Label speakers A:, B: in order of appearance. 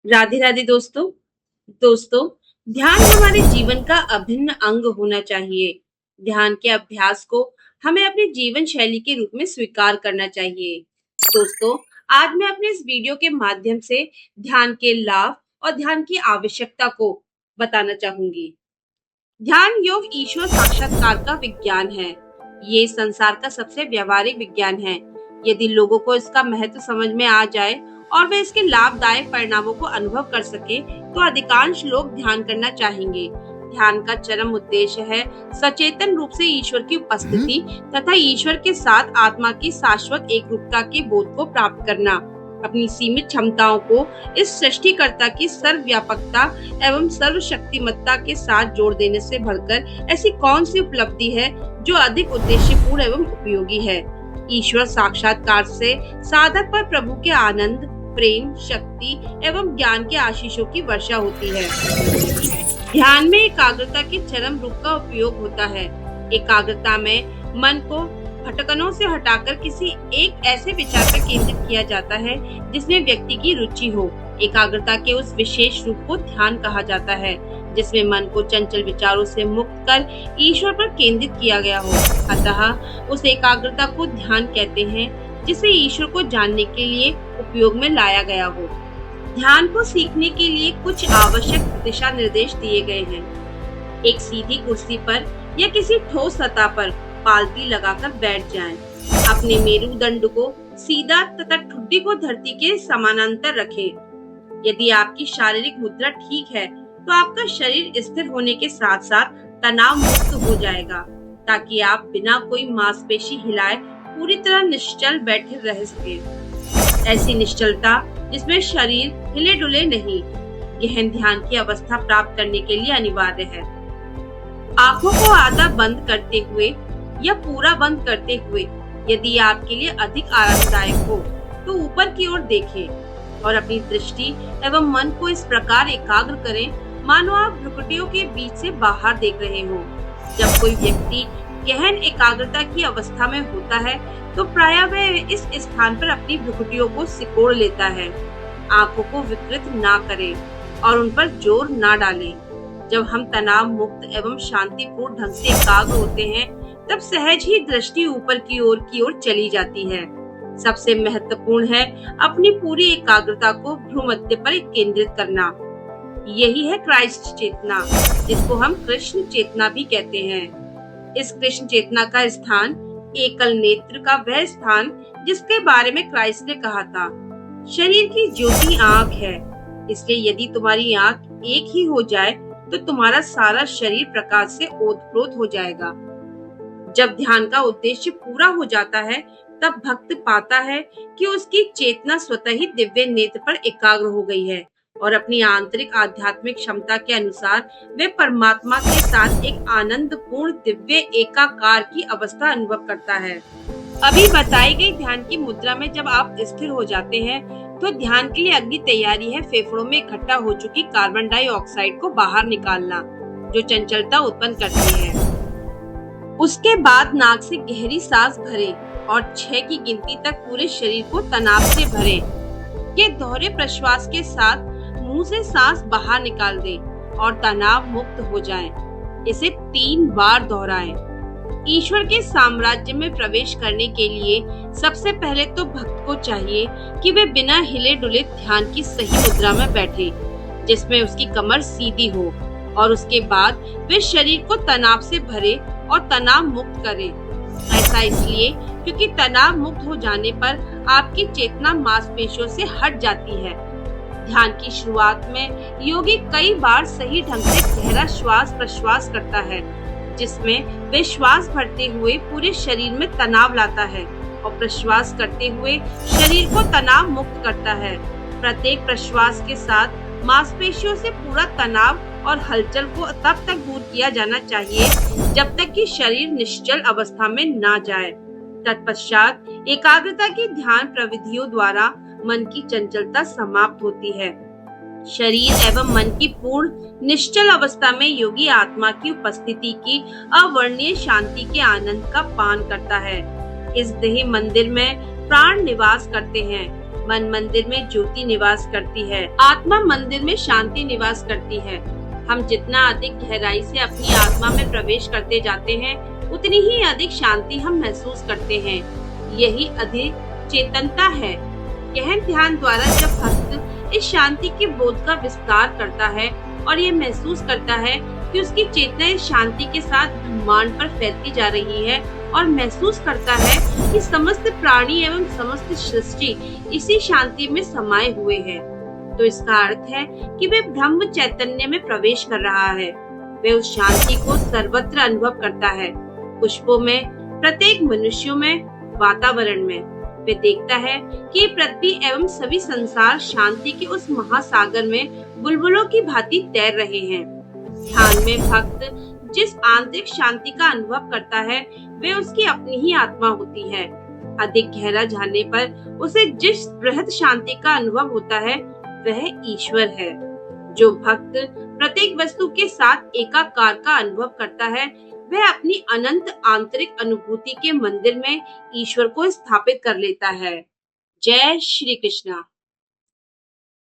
A: राधे राधे दोस्तों। दोस्तों, ध्यान हमारे जीवन का अभिन्न अंग होना चाहिए। ध्यान के अभ्यास को हमें अपनी जीवन शैली के रूप में स्वीकार करना चाहिए। दोस्तों, आज मैं अपने इस वीडियो के माध्यम से ध्यान के लाभ और ध्यान की आवश्यकता को बताना चाहूंगी। ध्यान योग ईश्वर साक्षात्कार का विज्ञान है। ये संसार का सबसे व्यवहारिक विज्ञान है। यदि लोगों को इसका महत्व समझ में आ जाए और वे इसके लाभदायक परिणामों को अनुभव कर सके, तो अधिकांश लोग ध्यान करना चाहेंगे। ध्यान का चरम उद्देश्य है सचेतन रूप से ईश्वर की उपस्थिति तथा ईश्वर के साथ आत्मा की शाश्वत एकरूपता के बोध को प्राप्त करना। अपनी सीमित क्षमताओं को इस सृष्टिकर्ता की सर्वव्यापकता एवं सर्वशक्तिमत्ता के साथ जोड़ देने से बढ़कर ऐसी कौन सी उपलब्धि है जो अधिक उद्देश्यपूर्ण एवं उपयोगी है। ईश्वर साक्षात्कार से साधक पर प्रभु के आनंद, प्रेम, शक्ति एवं ज्ञान के आशीषों की वर्षा होती है। ध्यान में एकाग्रता के चरम रूप का उपयोग होता है। एकाग्रता में मन को भटकनों से हटाकर किसी एक ऐसे विचार पर केंद्रित किया जाता है जिसमें व्यक्ति की रुचि हो। एकाग्रता के उस विशेष रूप को ध्यान कहा जाता है जिसमें मन को चंचल विचारों से मुक्त कर ईश्वर पर केंद्रित किया गया हो। अतः उस एकाग्रता को ध्यान कहते हैं जिसे ईश्वर को जानने के लिए उपयोग में लाया गया हो। ध्यान को सीखने के लिए कुछ आवश्यक दिशा निर्देश दिए गए हैं। एक सीधी कुर्सी पर या किसी ठोस सतह पर पालती लगाकर बैठ जाएं। अपने मेरुदंड को सीधा तथा ठुड्डी को धरती के समानांतर रखें। यदि आपकी शारीरिक मुद्रा ठीक है तो आपका शरीर स्थिर होने के साथ साथ तनाव मुक्त हो जाएगा, ताकि आप बिना कोई मांसपेशी हिलाए पूरी तरह निश्चल बैठे रह सकें। ऐसी निश्चलता जिसमें शरीर हिले डुले नहीं, गहन ध्यान की अवस्था प्राप्त करने के लिए अनिवार्य है। आंखों को आधा बंद करते हुए या पूरा बंद करते हुए, यदि आपके लिए अधिक आरामदायक हो तो ऊपर की ओर देखें और अपनी दृष्टि एवं मन को इस प्रकार एकाग्र करें मानो आप भ्रुकुटियों के बीच से बाहर देख रहे हो। जब कोई व्यक्ति गहन एकाग्रता की अवस्था में होता है तो प्रायः वह इस स्थान पर अपनी भ्रुकुटियों को सिकोड़ लेता है। आंखों को विकृत ना करें और उन पर जोर ना डालें। जब हम तनाव मुक्त एवं शांतिपूर्ण ढंग से एकाग्र होते हैं तब सहज ही दृष्टि ऊपर की ओर चली जाती है। सबसे महत्वपूर्ण है अपनी पूरी एकाग्रता को भ्रूमध्य पर केंद्रित करना। यही है क्राइस्ट चेतना, जिसको हम कृष्ण चेतना भी कहते हैं। इस कृष्ण चेतना का स्थान एकल नेत्र का वह स्थान जिसके बारे में क्राइस्ट ने कहा था, शरीर की ज्योति आंख है, इसलिए यदि तुम्हारी आंख एक ही हो जाए तो तुम्हारा सारा शरीर प्रकाश से ओतप्रोत हो जाएगा। जब ध्यान का उद्देश्य पूरा हो जाता है तब भक्त पाता है कि उसकी चेतना स्वतः ही दिव्य नेत्र पर एकाग्र हो गई है और अपनी आंतरिक आध्यात्मिक क्षमता के अनुसार वे परमात्मा के साथ एक आनंदपूर्ण दिव्य एकाकार की अवस्था अनुभव करता है। अभी बताई गई ध्यान की मुद्रा में जब आप स्थिर हो जाते हैं तो ध्यान के लिए अगली तैयारी है फेफड़ों में इकट्ठा हो चुकी कार्बन डाइऑक्साइड को बाहर निकालना, जो चंचलता उत्पन्न करती है। उसके बाद नाक से गहरी सांस भरें और 6 की गिनती तक पूरे शरीर को तनाव से भरें। ये दोहरे प्रश्वास के साथ मुंह से सांस बाहर निकाल दें और तनाव मुक्त हो जाएं। इसे 3 बार दोहराएं। ईश्वर के साम्राज्य में प्रवेश करने के लिए सबसे पहले तो भक्त को चाहिए कि वे बिना हिले डुले ध्यान की सही मुद्रा में बैठे, जिसमें उसकी कमर सीधी हो, और उसके बाद वे शरीर को तनाव से भरे और तनाव मुक्त करें। ऐसा इसलिए क्योंकि तनाव मुक्त हो जाने पर आपकी चेतना मांसपेशियों से हट जाती है। ध्यान की शुरुआत में योगी कई बार सही ढंग से गहरा श्वास प्रश्वास करता है, जिसमें वे श्वास भरते हुए पूरे शरीर में तनाव लाता है और प्रश्वास करते हुए शरीर को तनाव मुक्त करता है। प्रत्येक प्रश्वास के साथ मांसपेशियों से पूरा तनाव और हलचल को तब तक दूर किया जाना चाहिए जब तक कि शरीर निश्चल अवस्था में ना जाए। तत्पश्चात एकाग्रता की ध्यान प्रविधियों द्वारा मन की चंचलता समाप्त होती है। शरीर एवं मन की पूर्ण निश्चल अवस्था में योगी आत्मा की उपस्थिति की अवर्णनीय शांति के आनंद का पान करता है। इस देह मंदिर में प्राण निवास करते हैं। मन मंदिर में ज्योति निवास करती है, आत्मा मंदिर में शांति निवास करती है। हम जितना अधिक गहराई से अपनी आत्मा में प्रवेश करते जाते हैं, उतनी ही अधिक शांति हम महसूस करते हैं। यही अधिक चेतनता है। गहन ध्यान द्वारा जब भक्त इस शांति के बोध का विस्तार करता है और ये महसूस करता है कि उसकी चेतना इस शांति के साथ ब्रह्मांड पर फैलती जा रही है और महसूस करता है कि समस्त प्राणी एवं समस्त सृष्टि इसी शांति में समाये हुए हैं, तो इसका अर्थ है कि वे ब्रह्म चैतन्य में प्रवेश कर रहा है। वे उस शांति को सर्वत्र अनुभव करता है, पुष्पों में, प्रत्येक मनुष्यों में, वातावरण में। वे देखता है कि पृथ्वी एवं सभी संसार शांति के उस महासागर में बुलबुलों की भांति तैर रहे हैं। ध्यान में भक्त जिस आंतरिक शांति का अनुभव करता है, वे उसकी अपनी ही आत्मा होती है। अधिक गहरा जानने पर उसे जिस बृहद शांति का अनुभव होता है, वह ईश्वर है। जो भक्त प्रत्येक वस्तु के साथ एकाकार का अनुभव करता है, वह अपनी अनंत आंतरिक अनुभूति के मंदिर में ईश्वर को स्थापित कर लेता है। जय श्री कृष्णा।